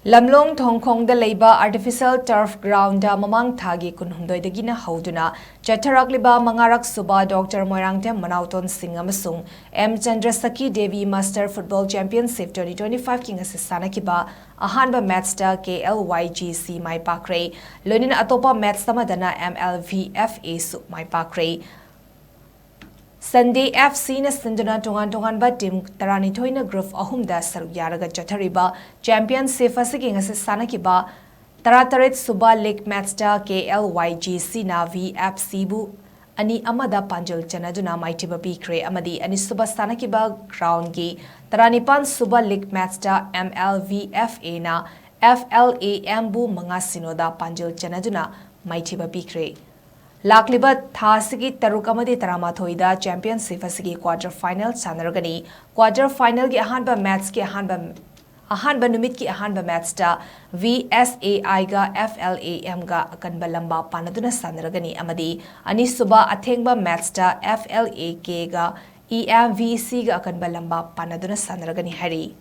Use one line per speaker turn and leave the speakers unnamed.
Lamlong Thongkhong Da Leiba Artificial Turf Ground da Mamang Thagi Kunhumdoi Dagi Houduna Chatharakliba Mangarak SUBA Dr. MOIRANGTHEM MANAOTON SINGH AMASUNG CHANDRASHAKHI DEVI Master Football Championship 2025 NGASI SANAKHIBA AHANBA match da KLYGC MAIPAAK-KHRE Loinin atopa match tamadana MLVFA su MAIPAAK-KHRE Sunday FC na sinduna tongan ba team tarani thoina group ahumda saruk yaraga chathariba championship asigi ngasi sanakhiba tarataret SUBA league match da KLYGC na VFC bu ani amada panjal chanaduna maitiba pikre amadi ani SUBA sanakhiba ground gi taranipan SUBA league match da MLVFA na FLAM bu manga sinoda panjal chanaduna maitiba pikre Lakliba Thasigi Tarukamadi Taramathoida Championship Asigi quarter final Sanaragani quarter final ki ahanba match ki ahanba numit ki ahanba match da VSAI ga FLAM ga akanba lamba panaduna Sanaragani amadi ani SUBA athengba match da FLAK ga EMVC ga akanba lamba panaduna Sanaragani hari